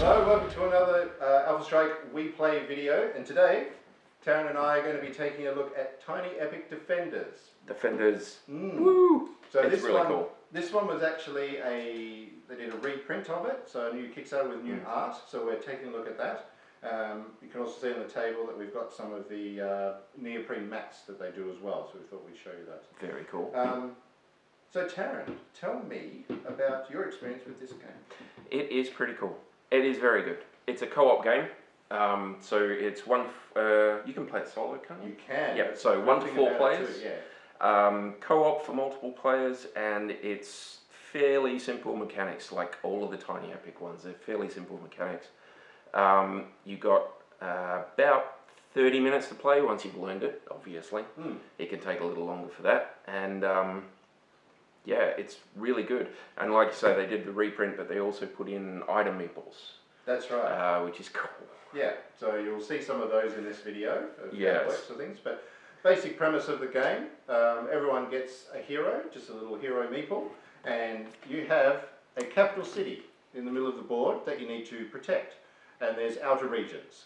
Hello, welcome to another Alpha Strike We Play video, and today Taryn and I are going to be taking a look at Tiny Epic Defenders. Woo! So it's really cool. This one was actually they did a reprint of it, so a new Kickstarter with new art, so we're taking a look at that. You can also see on the table that we've got some of the neoprene mats that they do as well, so we thought we'd show you that. Very cool. So Taryn, tell me about your experience with this game. It is pretty cool. It is very good. It's a co-op game, so it's one. You can play it solo, can't you? You can. Yeah. So 1 to 4 players. Too, yeah. Co-op for multiple players, and it's fairly simple mechanics, like all of the Tiny Epic ones. They're fairly simple mechanics. You got about 30 minutes to play once you've learned it. Obviously, it can take a little longer for that, and yeah, it's really good. And like you say, they did the reprint, but they also put in item meeples. That's right. Which is cool. Yeah, so you'll see some of those in this video of yes. how it works and things. But basic premise of the game, everyone gets a hero, just a little hero meeple, and you have a capital city in the middle of the board that you need to protect. And there's outer regions.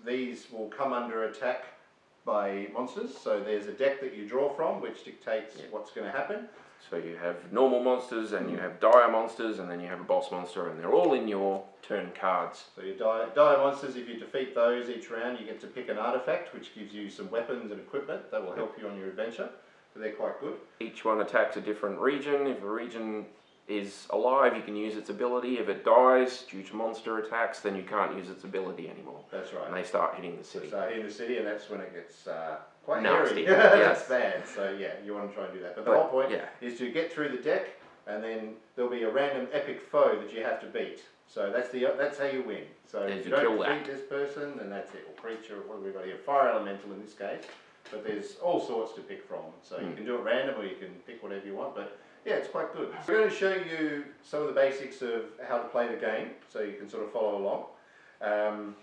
These will come under attack by monsters, so there's a deck that you draw from which dictates what's going to happen. So you have normal monsters, and you have dire monsters, and then you have a boss monster, and they're all in your turn cards. So your dire monsters, if you defeat those each round, you get to pick an artifact which gives you some weapons and equipment that will help you on your adventure, so they're quite good. Each one attacks a different region. If a region is alive, you can use its ability. If it dies due to monster attacks, then you can't use its ability anymore. That's right. And they start hitting the city. They start hitting the city, and that's when it gets quite nasty. hairy. Yes. That's bad. So yeah, you want to try and do that. But the whole point is to get through the deck, and then there'll be a random epic foe that you have to beat. So that's how you win. So if you don't defeat this person, then that's it. Or creature, what have we got here? Fire elemental in this case. But there's all sorts to pick from. So you can do it random, or you can pick whatever you want. But yeah, it's quite good. We're going to show you some of the basics of how to play the game, so you can sort of follow along.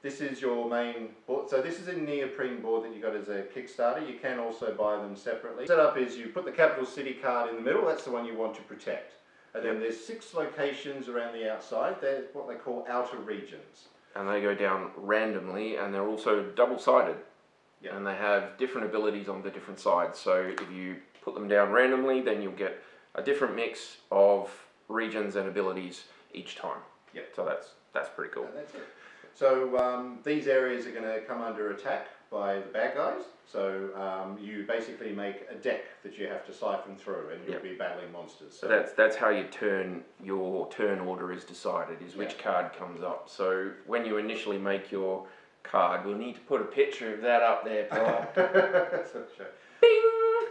This is your main board. So this is a neoprene board that you got as a Kickstarter. You can also buy them separately. Setup is you put the capital city card in the middle. That's the one you want to protect. And then there's 6 locations around the outside. They're what they call outer regions. And they go down randomly, and they're also double-sided. Yep. And they have different abilities on the different sides. So if you put them down randomly, then you'll get a different mix of regions and abilities each time. Yep. So that's pretty cool. And that's it. So these areas are going to come under attack by the bad guys. So you basically make a deck that you have to siphon through, and you'll be battling monsters. So that's how your turn order is decided, is which card comes up. So when you initially make your card, we'll need to put a picture of that up there, Paul. Bing!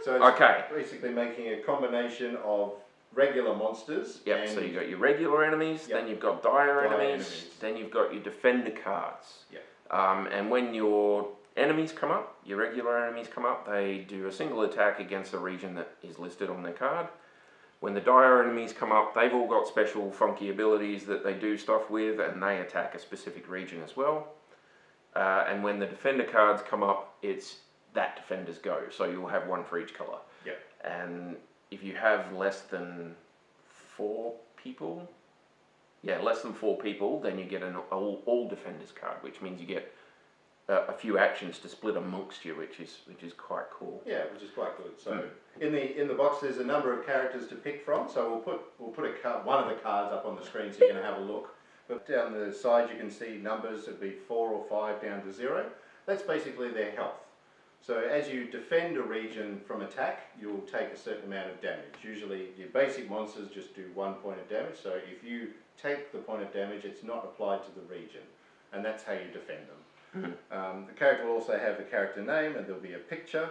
So it's basically making a combination of regular monsters. Yep, so you've got your regular enemies, then you've got dire enemies, then you've got your defender cards. Yep. And when your enemies come up, your regular enemies come up, they do a single attack against a region that is listed on their card. When the dire enemies come up, they've all got special funky abilities that they do stuff with, and they attack a specific region as well. And when the defender cards come up, it's that defender's go. So you'll have one for each colour. Yep. And if you have less than 4 people, less than 4 people, then you get an all defenders card, which means you get a few actions to split amongst you, which is quite cool. Yeah, which is quite good. So in the box, there's a number of characters to pick from. So we'll put one of the cards up on the screen so you can have a look. But down the side you can see numbers. It'd be 4 or 5 down to 0. That's basically their health. So as you defend a region from attack, you'll take a certain amount of damage. Usually your basic monsters just do 1 point of damage. So if you take the point of damage, it's not applied to the region, and that's how you defend them. The character will also have the character name, and there'll be a picture.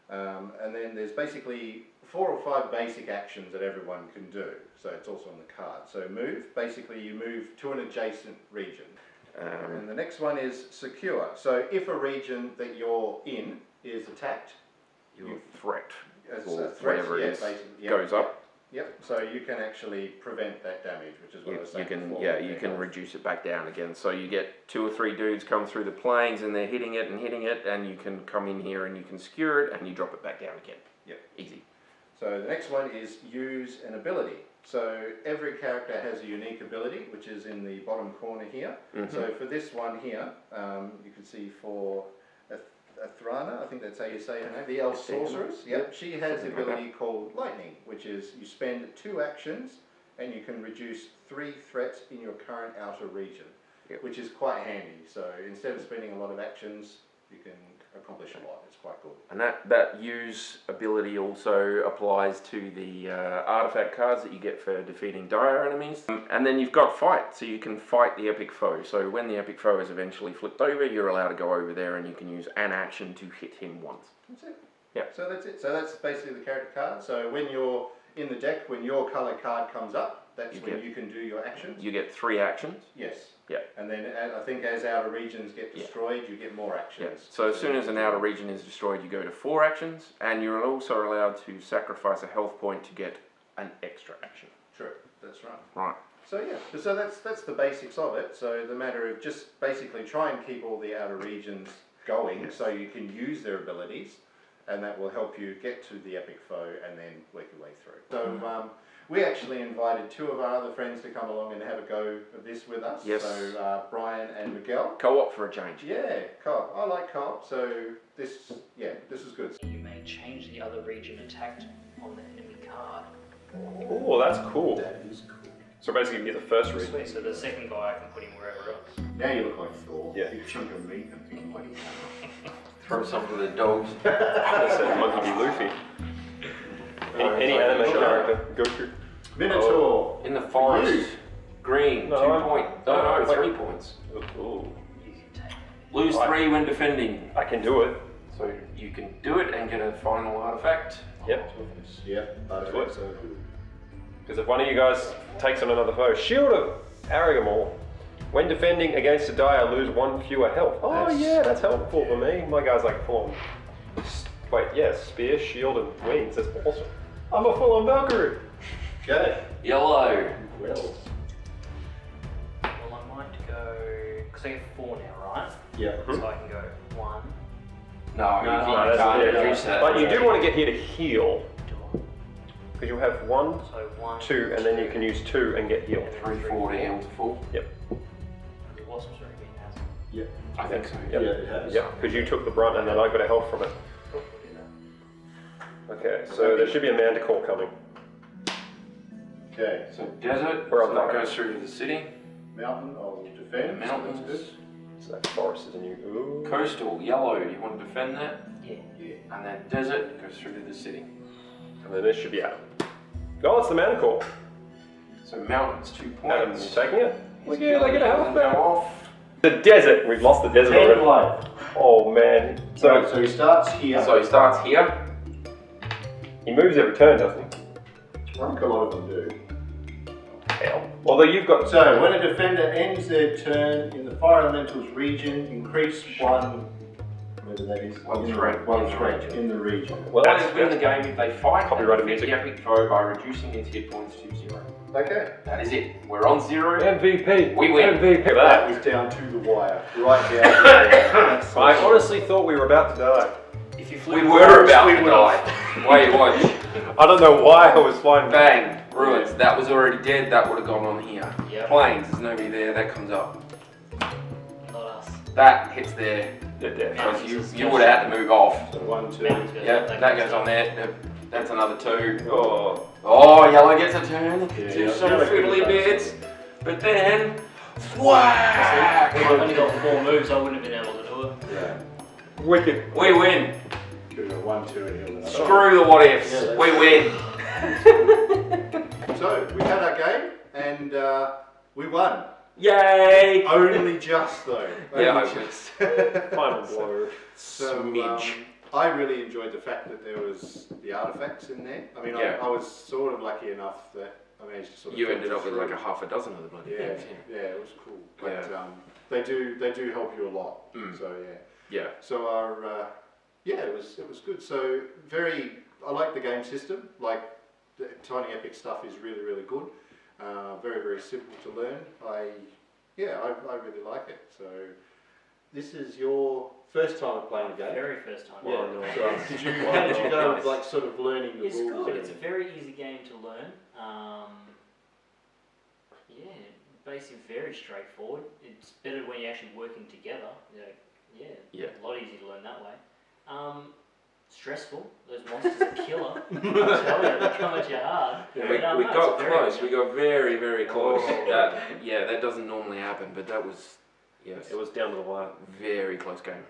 And then there's basically 4 or 5 basic actions that everyone can do. So it's also on the card. So move, basically you move to an adjacent region. And the next one is secure. So if a region that you're in is attacked, your threat, or whatever it is, goes up. Yep. So you can actually prevent that damage, which is what I was saying before. You can reduce it back down again. So you get 2 or 3 dudes come through the planes, and they're hitting it, and you can come in here and you can secure it, and you drop it back down again. Yep. Easy. So the next one is use an ability. So every character has a unique ability, which is in the bottom corner here. So for this one here, you can see for Athrana, I think that's how you say her name, the Elf Sorceress. Yep, she has the ability called Lightning, which is you spend 2 actions and you can reduce 3 threats in your current outer region, which is quite handy. So instead of spending a lot of actions, you can accomplish a lot. It's quite good. And that use ability also applies to the artifact cards that you get for defeating dire enemies. And then you've got fight, so you can fight the epic foe. So when the epic foe is eventually flipped over, you're allowed to go over there and you can use an action to hit him once. That's it. Yeah. So that's it. So that's basically the character card. So when you're in the deck, when your colour card comes up, that's when you can do your actions. You get 3 actions. Yes. Yeah. And then I think as outer regions get destroyed, you get more actions. Yeah. So as soon as an outer region is destroyed, you go to 4 actions, and you're also allowed to sacrifice a health point to get an extra action. True. That's right. Right. So yeah, so that's the basics of it. So the matter of just basically try and keep all the outer regions going, so you can use their abilities, and that will help you get to the epic foe and then work your way through. So we actually invited 2 of our other friends to come along and have a go of this with us. Yes. So Brian and Miguel. Co-op for a change. Yeah, co-op. I like co-op. So this is good. You may change the other region attacked on the enemy card. Oh, that's cool. That is cool. So basically, you're the first region. Sweet, so the second guy I can put him wherever else. Now you look like Thor. Yeah. Big chunk of meat and big weight. Throw some to the dogs. I said Monkey D. Luffy. Any anime character, Goku. Minotaur. In the forest. Green. No, 2 points. No, 3 points. Ooh. You can take it. Lose 3 when defending. I can do it. So you can do it and get a final artifact. Yep. Yeah, Good. so good. Because if one of you guys takes on another foe, Shield of Aragamor. When defending against a dire, lose 1 fewer health. Oh yeah, that's helpful for me. My guy's like full on. Wait, yes, spear, shield, and wings. That's awesome. I'm a full-on Valkyrie. Okay. Yellow. Well. Well, I might go, because I get 4 now, right? Yeah. So I can go 1. No, you that's can't it, reduce that. But you do want to get here to heal. Do Because you'll have 1, I? So 1, 2, and then you can use 2 and get healed. 3, 4 to heal to full. Yep. The wasp's already been has. Yep. I think so. Yep. Yeah, it has. Yep, because you took the brunt and then I got a health from it. Okay, so there should be a Manticore coming. Okay. So desert, Where so I'm that going. goes through to the city. Mountain, I'll defend. So Mountains. that's good. So that forest is a new. Ooh. Coastal, yellow, do you want to defend that? Yeah. Yeah. And then desert goes through to the city. And then this should be out. Oh, it's the Manticore. So mountains, 2 Adam, points. you taking it? Look His at they get a ability health doesn't back. go off. The desert. We've lost the desert already. life. Oh man. So, So he starts here. So he starts here. he moves every turn, doesn't he? I think a lot of them do. Hell. Although you've got. So, when a defender ends their turn in the Fire Elementals region, increase 1, whether that is, One in the- threat. one threat in the region. Well, Players win the game if they fight and Copyrighted defeat music. the epic foe by reducing its hit points to 0. Okay. That is it. We're on 0. MVP. We win. MVP. That That. was down to the wire. Right down to the wire. I honestly thought we were about to die. If you We flip were about we to would've. die. Wait, watch. I don't know why I was flying. Bang. Ruins. That was already dead. That would have gone on here. Yep. Planes. There's nobody there. That comes up. Not us. That hits there. They're dead. Because you would have had to move off. So 1, 2. Mountains goes Yeah, up, that goes on there. That's another 2. Oh. Oh, yellow gets a turn. It can Yeah, do yeah, some yellow fiddly can do bits. But then, whack! If I've only got 4 moves, I wouldn't have been able to do it. Yeah. Wicked. We win. Could have 1, 2 and heal another. Screw the what ifs. Yeah, that's- We win. So, we had our game and we won. Yay! Only just though. Yeah, Only I just. Final blow. So, Smidge. I really enjoyed the fact that there was the artifacts in there. I mean, Yeah. I was sort of lucky enough that I managed to sort of. You filter ended up with through. like a half a dozen of the bloody Yeah, things. yeah, it was cool. But Yeah. they do help you a lot. Mm. So yeah. Yeah. So our yeah, it was good. So I like the game system. Like the Tiny Epic stuff is really good. Very simple to learn. I really like it. So this is your first time playing the game. Very first time. Yeah. no. So did you? How did you go? Like sort of learning the It's rules. good. and- It's a very easy game to learn. Yeah, basically very straightforward. It's better when you're actually working together. You know, Yeah. a lot easier to learn that way. Stressful. Those monsters are killer. I tell you, they come at you hard. Yeah, But, we no, got it's very close. good. We got very, very close. Oh. That doesn't normally happen, but that was It was down to the wire. very close game.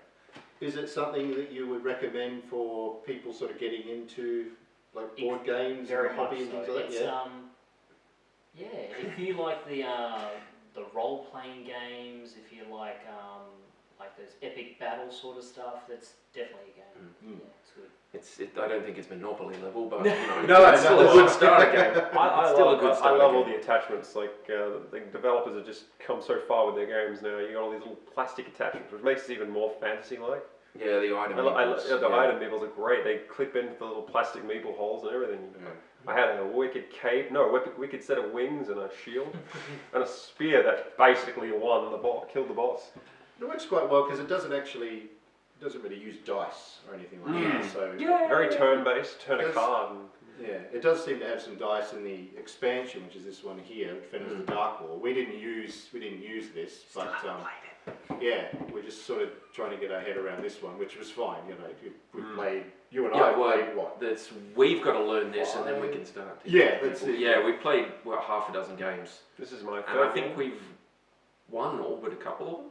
Is it something that you would recommend for people sort of getting into like board games Very and much hobby and so. things like It's, that? yeah, if you like the role-playing games, if you like those epic battle sort of stuff, that's definitely a game. Mm. Yeah, it's good. I don't think it's Monopoly level, but you know, No, it's still a good starter game. I Still a love, good I starter love all game. the attachments. Like the developers have just come so far with their games now. You got all these little plastic attachments, which makes it even more fantasy-like. Yeah, the item. The meeples, item meeples are great. They clip into the little plastic meeple holes and everything. Yeah. I had a wicked cape, wicked set of wings and a shield and a spear that basically won the boss, killed the boss. It works quite well because it doesn't really use dice or anything like that. So Very turn-based, turn a Yes. card. And, yeah, it does seem to have some dice in the expansion, which is this one here, Defenders of the Dark War. We didn't use this, but yeah, we're just sort of trying to get our head around this one, which was fine. You know, we played. You and I played what? We've got to learn this, and then we can start. Yeah, that's it. Yeah, we played half a dozen games, this is my and third I think one. we've won all but a couple of them.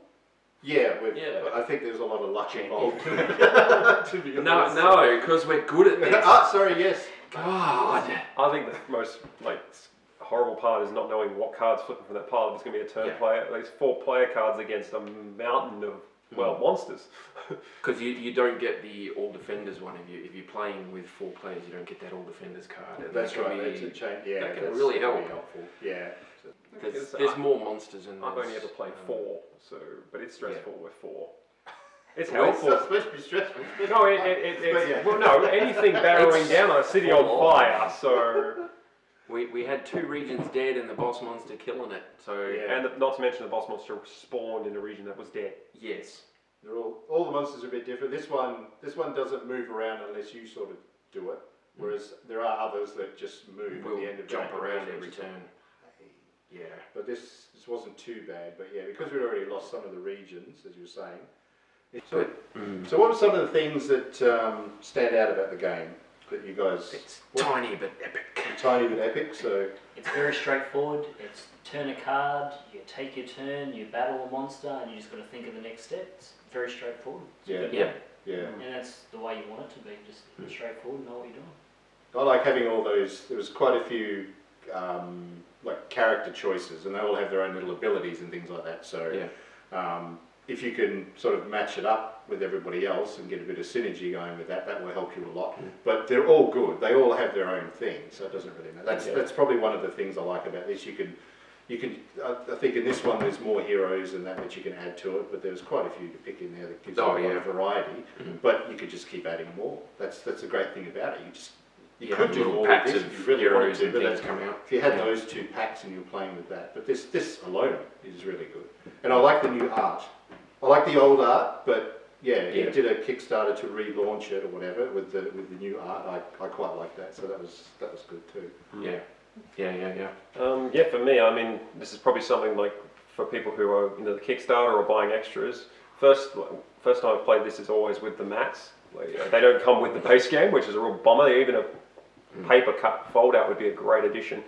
Yeah, Yeah. I think there's a lot of luck involved. to be honest. No, because we're good at this. Ah, sorry, yes. God. I think the most horrible part is not knowing what cards flipping from that pile. There's going to be a turn Yeah. player, at least 4 player cards against a mountain of monsters. Because you don't get the all defenders one if you're playing with 4 players, you don't get that all defenders card. And That's that can right. That's be- a change. Yeah, that can that's really help. helpful. Yeah. There's more monsters in I've this. only ever played 4, but it's stressful with 4. It's Well, it's helpful. not supposed to be stressful. No, But yeah. well, no, anything barreling down on a city on full fire. So, We had 2 regions dead and the boss monster killing it. So Yeah. and not to mention the boss monster spawned in a region that was dead. yes, They're all the monsters are a bit different. This one doesn't move around unless you sort of do it. Whereas there are others that just move we'll at the end of jump that around which every is turn. Yeah. But this wasn't too bad. But yeah, because we'd already lost some of the regions, as you were saying. So, so what are some of the things that stand out about the game that you guys? It's tiny but epic. Tiny but epic. So It's very straightforward. It's turn a card, you take your turn, you battle a monster, and you just got to think of the next step. It's very straightforward. yeah, Yeah. yeah. And that's the way you want it to be. Just straightforward, know what you're doing. I like having all those. There was quite a few like character choices, and they all have their own little abilities and things like that. So Yeah. if you can sort of match it up with everybody else and get a bit of synergy going with that, that will help you a lot. But they're all good. They all have their own thing, so it doesn't really matter. That's probably one of the things I like about this. You can. I think in this one there's more heroes and that which you can add to it, but there's quite a few to pick in there that gives you a lot of variety. But you could just keep adding more. That's a great thing about it. You could do little more packs of this of if you really wanted heroes to, and but things that's- come out. if you had those 2 packs and you were playing with that, but this alone is really good. And I like the new art. I like the old art, but yeah, it did a Kickstarter to relaunch it or whatever with the new art. I quite like that, so that was good too. Yeah. Yeah. Yeah, for me, I mean, this is probably something like for people who are the Kickstarter or buying extras. First time I've played this is always with the mats. They don't come with the base game, which is a real bummer. Even a paper cut fold out would be a great addition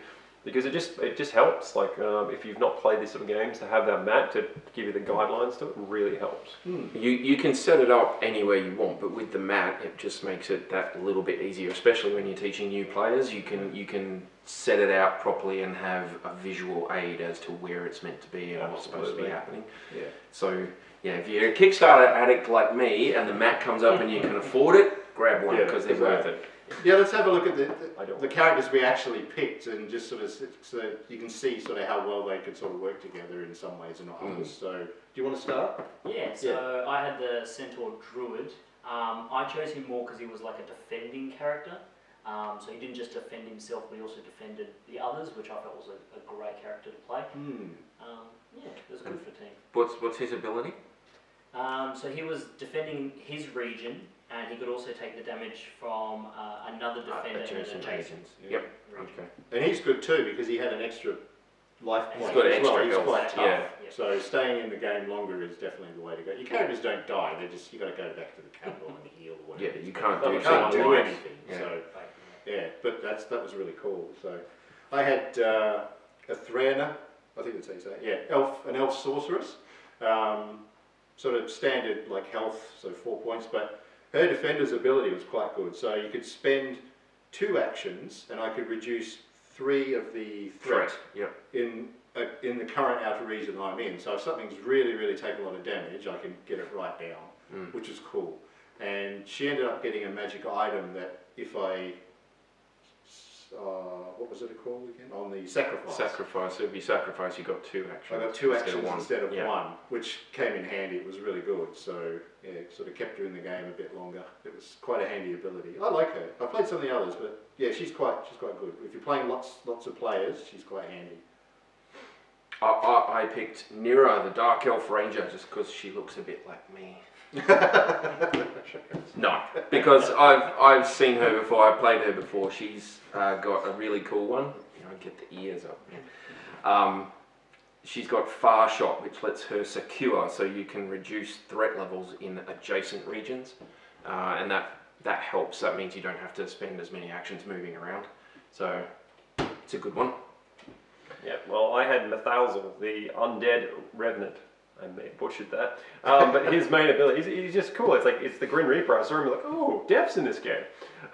because it just helps. Like if you've not played these sort of games, to have that mat to give you the guidelines to it really helps. You can set it up anywhere you want, but with the mat, it just makes it that little bit easier. Especially when you're teaching new players, you can set it out properly and have a visual aid as to where it's meant to be and what's supposed to be happening. Yeah. So yeah, if you're a Kickstarter addict like me and the mat comes up and you can afford it, grab one because they're worth it. Yeah, let's have a look at I don't. the characters we actually picked and just sort of so you can see sort of how well they could sort of work together in some ways and not others. So, do you want to start? Yeah, so I had the Centaur Druid. I chose him more because he was like a defending character. So he didn't just defend himself, but he also defended the others, which I felt was a great character to play. Yeah, it was good for team. What's his ability? So he was defending his region, and he could also take the damage from another defender in an adjacent Yep. region. Okay. And he's good too because he had an extra life He's points got as well. extra He's health, quite tough. yeah. So staying in the game longer is definitely the way to go. Your characters don't die; they just you got to go back to the capital and heal or whatever. Yeah, it is. you can't But do you can't do something. anything. Yeah. So yeah, but that was really cool. So I had a Thraena, I think that's how you say it. Yeah, an elf sorceress. Sort of standard like health, so 4 points, but her defender's ability was quite good. So you could spend 2 actions, and I could reduce 3 of the threat Yeah. in the current outer region I'm in. So if something's really taken a lot of damage, I can get it right down, which is cool. And she ended up getting a magic item that if I what was it called again? On the sacrifice. Sacrifice. So if you sacrifice, you got 2 actions. I got 2 instead actions of 1. instead of Yeah. 1, which came in handy. It was really good. So yeah, it sort of kept her in the game a bit longer. It was quite a handy ability. I like her. I played some of the others, but yeah, she's quite good. If you're playing lots of players, she's quite handy. I picked Nira, the Dark Elf Ranger, just because she looks a bit like me. No, because I've seen her before. I played her before. She's got a really cool one. You know, get the ears up. She's got Far Shot, which lets her secure, so you can reduce threat levels in adjacent regions, and that helps. That means you don't have to spend as many actions moving around. So it's a good one. Yeah, well, I had Methalzel, the undead revenant. I may have butchered that. But his main ability, he's just cool. It's the Grim Reaper. I saw him like, oh, Death's in this game.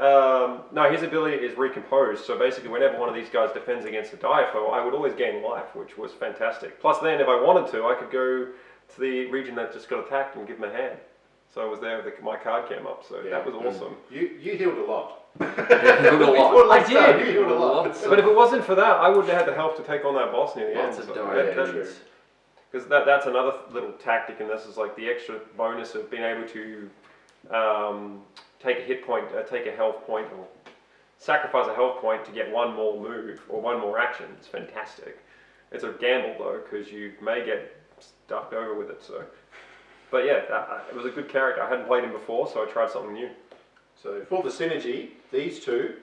No, his ability is Recompose. So basically, whenever one of these guys defends against a dire foe, I would always gain life, which was fantastic. Plus, then if I wanted to, I could go to the region that just got attacked and give him a hand. So I was there with my card came up. So that was awesome. You healed a lot. Healed a lot. I did. You healed a lot. But if it wasn't for that, I wouldn't have had the help to take on that boss near the Lots end. of So diamonds. because that's another little tactic in this is like the extra bonus of being able to take a hit point, take a health point, or sacrifice a health point to get one more move or one more action. It's fantastic. It's a gamble though because you may get stuck over with it. So, but yeah, it was a good character. I hadn't played him before, so I tried something new. So for the synergy, these two,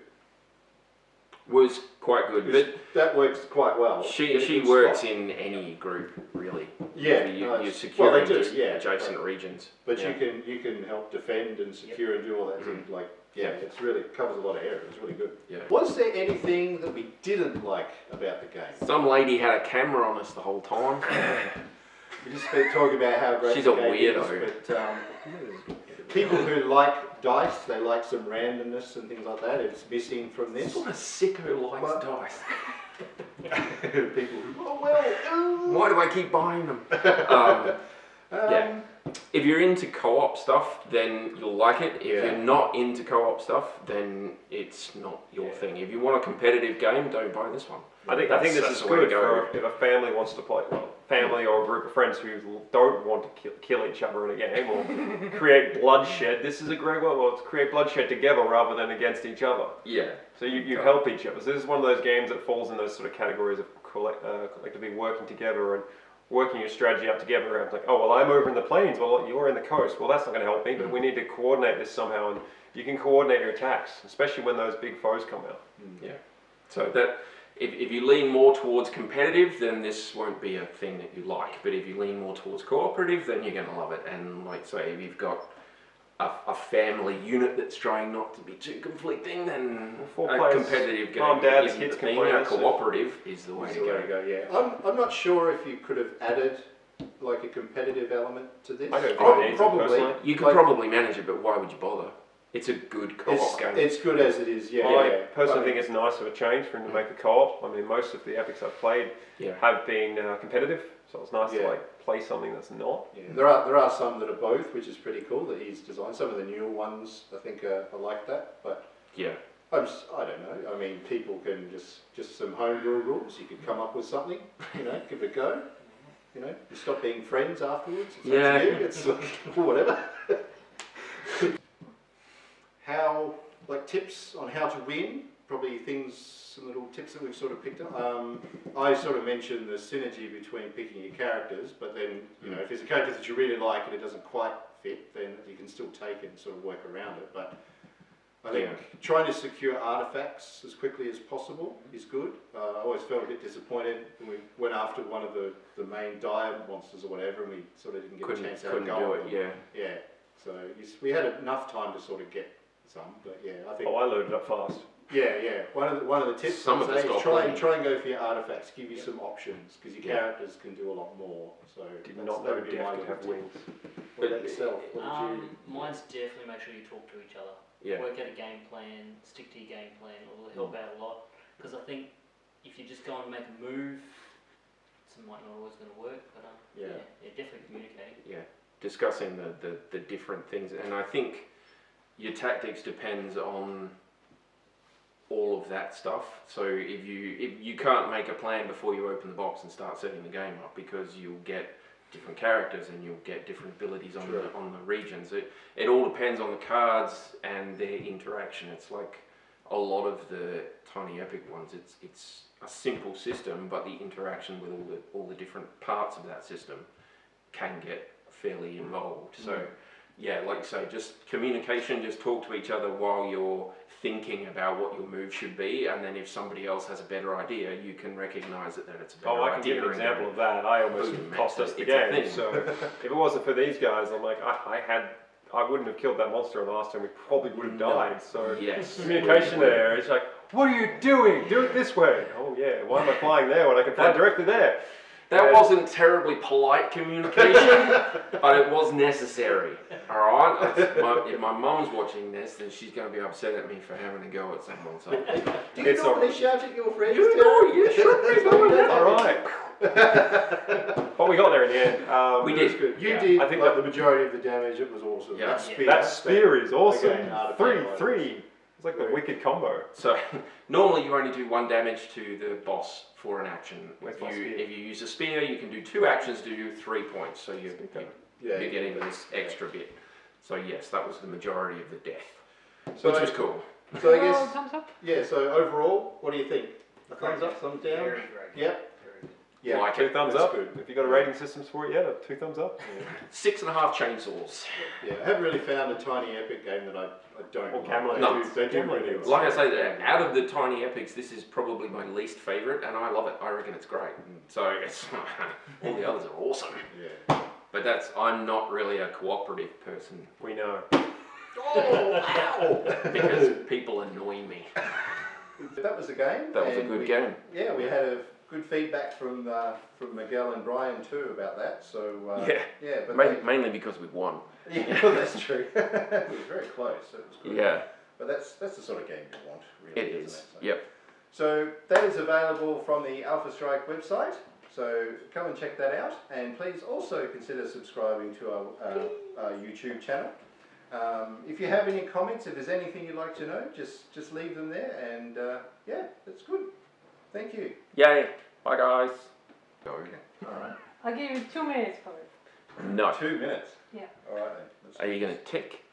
Was quite good, but that works quite well. she works in any group really. Yeah, You're securing well, they do, just yeah, adjacent regions. But Yeah. you can help defend and secure and do all that thing. Like it's really covers a lot of areas. It's really good. Yeah. Was there anything that we didn't like about the game? Some lady had a camera on us the whole time. We just been talking about how great She's the a game weirdo. is, but people who like dice, they like some randomness and things like that. It's missing from this. What a sicko likes What? dice. People who, oh well. Why do I keep buying them? Yeah. If you're into co-op stuff, then you'll like it. If you're not into co-op stuff, then it's not your thing. If you want a competitive game, don't buy this one. I think this is the way to good go. for if a family wants to play, family or a group of friends who don't want to kill each other in a game or create bloodshed. This is a great way to create bloodshed together rather than against each other. Yeah. So you help each other. So this is one of those games that falls in those sort of categories of collectively working together and working your strategy up together. It's like, oh, well, I'm over in the plains. Well, you're in the coast. Well, that's not going to help me, but we need to coordinate this somehow. And you can coordinate your attacks, especially when those big foes come out. Yeah. So that if you lean more towards competitive, then this won't be a thing that you like. But if you lean more towards cooperative, then you're going to love it. And like say, if you've got a family unit that's trying not to be too conflicting, then Four a players, competitive game mom, dad, isn't kids the can thing. play A this. cooperative is the way That's to the way to go. go. Yeah, I'm not sure if you could have added like a competitive element to this. I don't think Prob- it needs it, probably. personally. You could Like, probably manage it, but why would you bother? It's a good co-op game. It's good as it is. Yeah. I yeah. personally I mean, think it's nice of a change for him to make the co-op. I mean, most of the epics I've played Yeah. have been competitive, so it's nice to Yeah. like play something that's not. yeah. There are some that are both, which is pretty cool that he's designed. Some of the newer ones I think are like that, but Yeah. I don't know. I mean, people can just some homebrew rules. You could come up with something, give it a go. You stop being friends afterwards. It's Yeah. up to you. It's like, whatever. How, like tips on how to win, probably some little tips that we've sort of picked up. I sort of mentioned the synergy between picking your characters, but then, if there's a character that you really like and it doesn't quite fit, then you can still take it and sort of work around it. But I think trying to secure artifacts as quickly as possible is good. I always felt a bit disappointed when we went after one of the main dire monsters or whatever, and we sort of didn't get a chance to have a couldn't go do at it. them. Yeah. So we had enough time to sort of get some, but yeah, I think. Oh, I loaded up fast. Yeah. One of the tips Some I'd of us say got is try plenty. and go for your artifacts. Give you some options because your Yeah. characters can do a lot more. So Did that's- not that know would be my Death could have little tip. wings. What about yourself? What did you? Mine's definitely make sure you talk to each other. Yeah. Work out a game plan, stick to your game plan, it will help out a lot. Because I think if you just go and make a move, it might not always going to work, but Yeah. definitely communicating. Yeah, discussing the different things, and I think your tactics depends on all of that stuff. So if you can't make a plan before you open the box and start setting the game up, because you'll get different characters and you'll get different abilities on Sure. on the regions. It all depends on the cards and their interaction. It's like a lot of the Tiny Epic ones. It's a simple system, but the interaction with all the different parts of that system can get fairly involved. So yeah, like you say, just communication, just talk to each other while you're thinking about what your move should be, and then if somebody else has a better idea, you can recognise that it's a better idea. Oh, I can give an example of that. I almost Boom, cost us it's the a game. thing. So if it wasn't for these guys, I'm like, I wouldn't have killed that monster last time. We probably would have died. So Yes. communication there. It's like, what are you doing? Do it this way. Oh yeah. Why am I flying there when I can fly directly there? That wasn't terribly polite communication, but it was necessary. All right. If my mum's watching this, then she's going to be upset at me for having a go at someone. So Do you It's normally shout at your friends? you know you should be doing that. All right. But we got there in the end. We It was did. good. You Yeah. did. I think like that- the majority of the damage. It was awesome. Yeah. That spear. That spear is awesome. Again, artifact Three. It's like the wicked combo. So normally you only do 1 damage to the boss for an action. Where's my spear? If you use a spear, you can do 2 actions to do 3 points. So you're getting this extra bit. So yes, that was the majority of the death, So, which was cool. So I Oh, guess, thumbs up. yeah. So overall, what do you think? A thumbs up, thumbs down. Very great. Yep. Very good. Yeah. Like 2 it. thumbs That's up. good. If you got a rating systems for it yet, 2 thumbs up. 6.5 chainsaws. Yeah. I haven't really found a Tiny Epic game that I don't. Or like. Camelot. No. They do Camelot really is. well. Like I say, out of the Tiny Epics, this is probably my least favourite, and I love it. I reckon it's great. So it's all the others are awesome. Yeah. But I'm not really a cooperative person We know. because people annoy me. That was the game. That was a and good game. Yeah, we had a good feedback from Miguel and Brian too about that. So yeah, but Mainly because we won. yeah, well, that's true. It was very close. So it was good. Yeah, But that's the sort of game you want, really. it isn't is. it? So, Yep. So that is available from the Alpha Strike website. So come and check that out, and please also consider subscribing to our YouTube channel. If you have any comments, if there's anything you'd like to know, just leave them there, and yeah, that's good. Thank you. Yay. Bye, guys. Go. All right. I'll give you 2 minutes for it. No. 2 minutes. Yeah. All right then. Let's Are do you going this. to tick?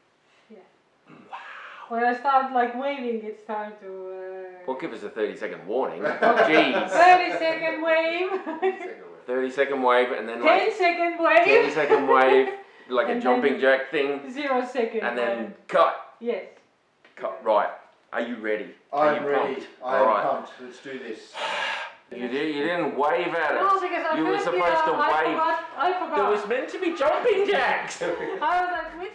When I start like waving, it's time to. Well, give us a 30-second warning. Jeez. 30-second wave. 30-second wave, and then 10-second wave. 10-second wave, like a And jumping then- jack thing, 0 second. and then wave. cut. Yes. Cut. Right. Are you ready? Are I'm you ready. pumped? I'm All right. pumped. Let's do this. You didn't wave at No, us. because You were first supposed to I wave. forgot. There was meant to be jumping jacks. I was like, which